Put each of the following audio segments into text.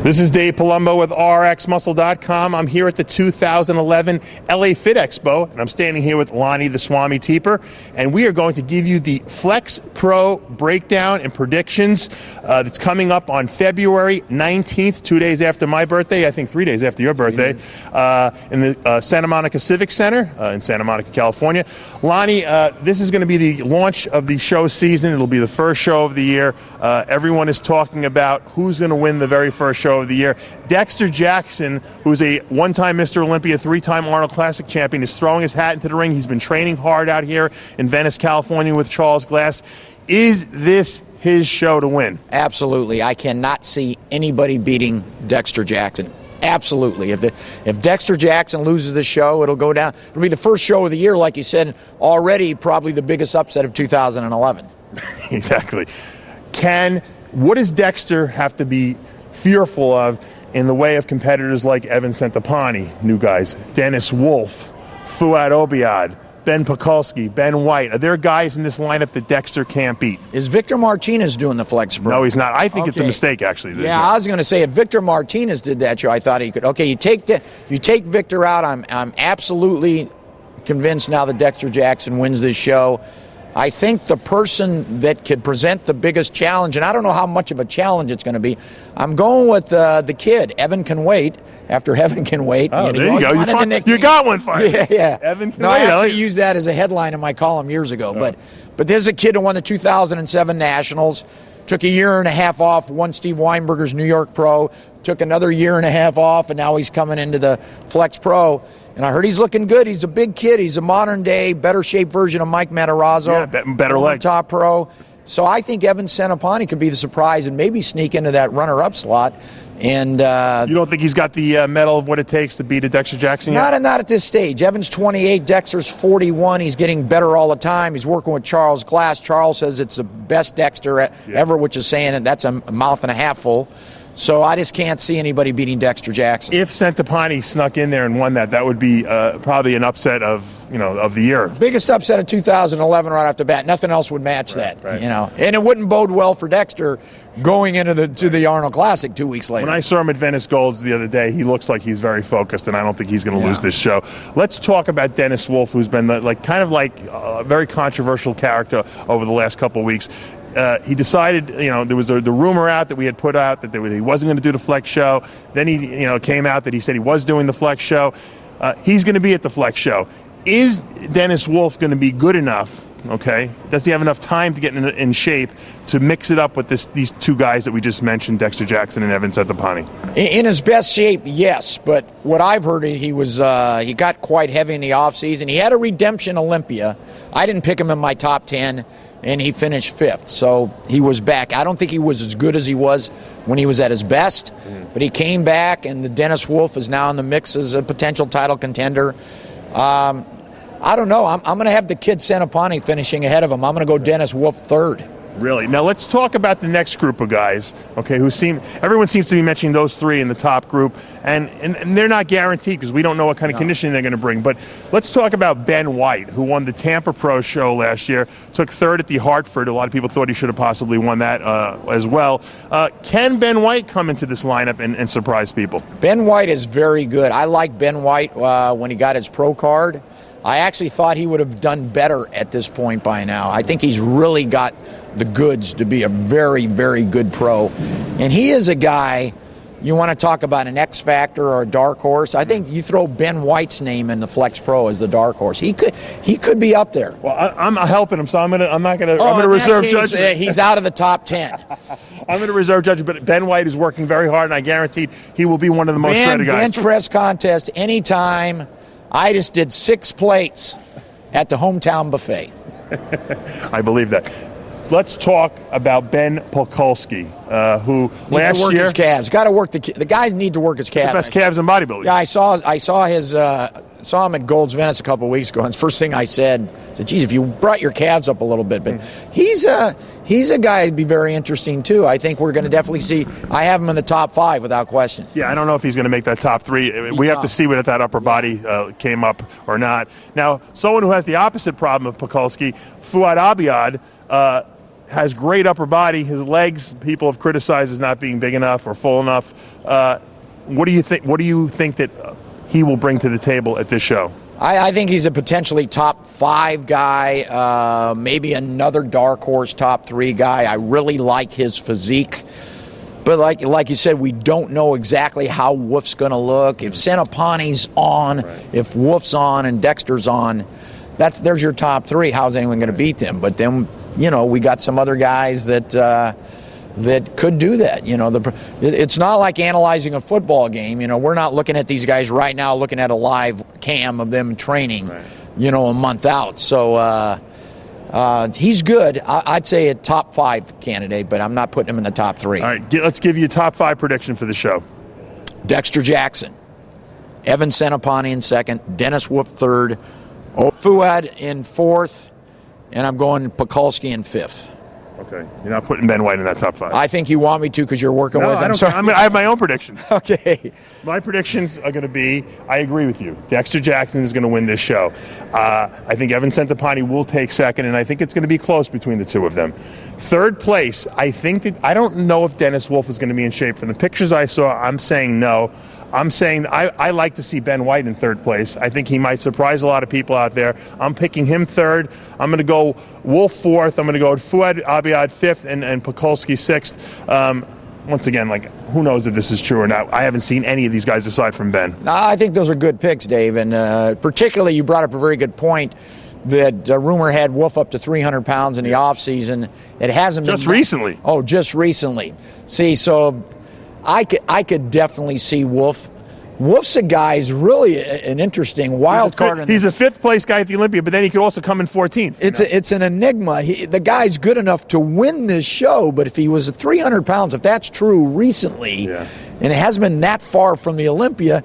This is Dave Palumbo with RxMuscle.com. I'm here at the 2011 LA Fit Expo, and I'm standing here with Lonnie the Swami Teeper, and we are going to give you the Flex Pro breakdown and predictions that's coming up on February 19th, 2 days after my birthday, I think 3 days after your birthday, in the Santa Monica Civic Center in Santa Monica, California. Lonnie, this is going to be the launch of the show season. It'll be the first show of the year. Everyone is talking about who's going to win the very first show of the year. Dexter Jackson, who's a one-time Mr. Olympia, three-time Arnold Classic champion, is throwing his hat into the ring. He's been training hard out here in Venice, California with Charles Glass. Is this his show to win? Absolutely. I cannot see anybody beating Dexter Jackson. Absolutely. If Dexter Jackson loses the show, it'll go down. It'll be the first show of the year, like you said, already probably the biggest upset of 2011. Exactly. What does Dexter have to be fearful of in the way of competitors like Evan Centopani, new guys, Dennis Wolf, Fouad Obiad, Ben Pakulski, Ben White? Are there guys in this lineup that Dexter can't beat? Is Victor Martinez doing the Flex Pro? No, he's not. I think it's a mistake, actually. I was going to say, if Victor Martinez did that show, I thought he could. Okay, you take Victor out. I'm absolutely convinced now that Dexter Jackson wins this show. I think the person that could present the biggest challenge, and I don't know how much of a challenge it's going to be, I'm going with the kid, Evan Can Wait, after Heaven Can Wait. Oh, there you go. You got one finally. Yeah. Evan Can Wait. I actually used that as a headline in my column years ago. Oh. But there's a kid who won the 2007 Nationals, took a year and a half off, won Steve Weinberger's New York Pro, took another year and a half off, and now he's coming into the Flex Pro. And I heard he's looking good. He's a big kid. He's a modern-day, better-shaped version of Mike Matarazzo. Yeah, better legs. Top pro. So I think Evan Centopani could be the surprise and maybe sneak into that runner-up slot. And you don't think he's got the mettle of what it takes to beat a Dexter Jackson yet? Not at this stage. Evan's 28, Dexter's 41. He's getting better all the time. He's working with Charles Glass. Charles says it's the best Dexter ever, which is saying, and that's a mouth and a half full. So I just can't see anybody beating Dexter Jackson. If Centopani snuck in there and won that would be probably an upset of the year. Biggest upset of 2011 right off the bat. Nothing else would match that. Right. And it wouldn't bode well for Dexter going into the Arnold Classic 2 weeks later. When I saw him at Venice Golds the other day, he looks like he's very focused, and I don't think he's going to lose this show. Let's talk about Dennis Wolf, who's been a very controversial character over the last couple of weeks. He decided, there was the rumor out that we had put out that he wasn't going to do the Flex show. Then he, came out that he said he was doing the Flex show. He's going to be at the Flex show. Is Dennis Wolf going to be good enough? Okay, does he have enough time to get in shape to mix it up with these two guys that we just mentioned, Dexter Jackson and Evan Centopani? In his best shape, yes. But what I've heard, he got quite heavy in the offseason. He had a redemption Olympia. I didn't pick him in my top 10. And he finished 5th, so he was back. I don't think he was as good as he was when he was at his best, but he came back, and the Dennis Wolf is now in the mix as a potential title contender. I don't know. I'm going to have the kid Centopani finishing ahead of him. I'm going to go Dennis Wolf 3rd. Really? Now let's talk about the next group of guys, okay, everyone seems to be mentioning those three in the top group, and they're not guaranteed because we don't know what kind of conditioning they're going to bring. But let's talk about Ben White, who won the Tampa Pro show last year, took 3rd at the Hartford. A lot of people thought he should have possibly won that as well. Can Ben White come into this lineup and surprise people? Ben White is very good. I like Ben White when he got his pro card. I actually thought he would have done better at this point by now. I think he's really got the goods to be a very, very good pro. And he is a guy, you want to talk about an X factor or a dark horse, I think you throw Ben White's name in the Flex Pro as the dark horse. He could be up there. Well, I'm helping him, so I'm not going to reserve judgment. He's out of the top 10. I'm going to reserve judgment, but Ben White is working very hard, and I guarantee he will be one of the most shredded guys. Bench press contest anytime. I just did 6 plates at the hometown buffet. I believe that. Let's talk about Ben Pakulski, who last year his calves. Got to work the guys need to work his calves. The best calves in bodybuilding. Yeah, I saw him at Gold's Venice a couple of weeks ago, and the first thing I said, geez, if you brought your calves up a little bit. But he's a guy who'd be very interesting too. I think we're going to definitely see. I have him in the top 5 without question. Yeah, I don't know if he's going to make that top 3. We have to see whether that upper body came up or not. Now, someone who has the opposite problem of Pakulski, Fouad Obiad, has great upper body. His legs, people have criticized as not being big enough or full enough. What do you think? What do you think that he will bring to the table at this show? I think he's a potentially top 5 guy, maybe another dark horse top 3 guy. I really like his physique. But like you said, we don't know exactly how Wolf's going to look. If Centopani's on, if Wolf's on and Dexter's on, there's your top 3. How's anyone going to beat them? But then, we got some other guys that could do that. It's not like analyzing a football game. We're not looking at these guys right now, looking at a live cam of them training, a month out. So he's good. I'd say a top 5 candidate, but I'm not putting him in the top 3. All right, let's give you a top 5 prediction for the show. Dexter Jackson, Evan Centopani in 2nd, Dennis Wolf 3rd, Fuad in 4th, and I'm going Pekulski in 5th. Okay, you're not putting Ben White in that top 5. I think you want me to because you're working with him. I have my own predictions. Okay. My predictions are going to be, I agree with you. Dexter Jackson is going to win this show. I think Evan Centopani will take 2nd, and I think it's going to be close between the 2 of them. 3rd place, I don't know if Dennis Wolf is going to be in shape. From the pictures I saw, I'm saying no. I'm saying I like to see Ben White in 3rd place. I think he might surprise a lot of people out there. I'm picking him 3rd. I'm going to go Wolf 4th. I'm going to go Fuad Abiad 5th and Pekulski 6th. Once again, who knows if this is true or not? I haven't seen any of these guys aside from Ben. I think those are good picks, Dave. And particularly, you brought up a very good point that rumor had Wolf up to 300 pounds in the offseason. It hasn't been. Just recently. Oh, just recently. See, so I could definitely see Wolf. Wolf's a guy who's really an interesting wild card. He's a 5th place guy at the Olympia, but then he could also come in 14th. It's an enigma. The guy's good enough to win this show, but if he was at 300 pounds, if that's true recently, and it hasn't been that far from the Olympia,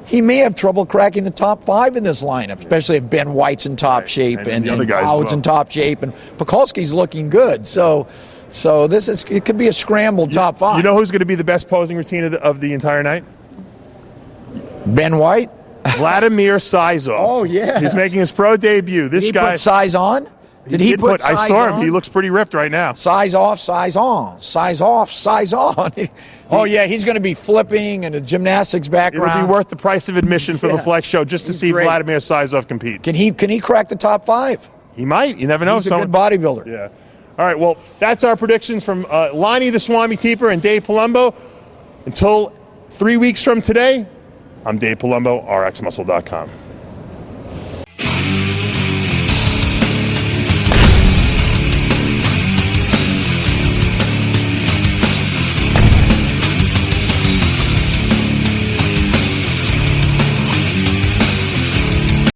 he may have trouble cracking the top 5 in this lineup, especially if Ben White's in top shape and Howard's in top shape and Pekulski's looking good. So it could be a scrambled top 5. You know who's going to be the best posing routine of the entire night? Ben White? Vladimir Sizov. Oh, yeah. He's making his pro debut. This guy. Put size on? Did he put size I saw him. on? He looks pretty ripped right now. Size off, size on. Size off, size on. Oh, yeah, he's going to be flipping and a gymnastics background. It'll be worth the price of admission for the Flex Show just to see Vladimir Sizov compete. Can he crack the top 5? He might. You never know. He's a good bodybuilder. Yeah. All right, well, that's our predictions from Lonnie the Swami Teeper and Dave Palumbo. Until 3 weeks from today, I'm Dave Palumbo, rxmuscle.com.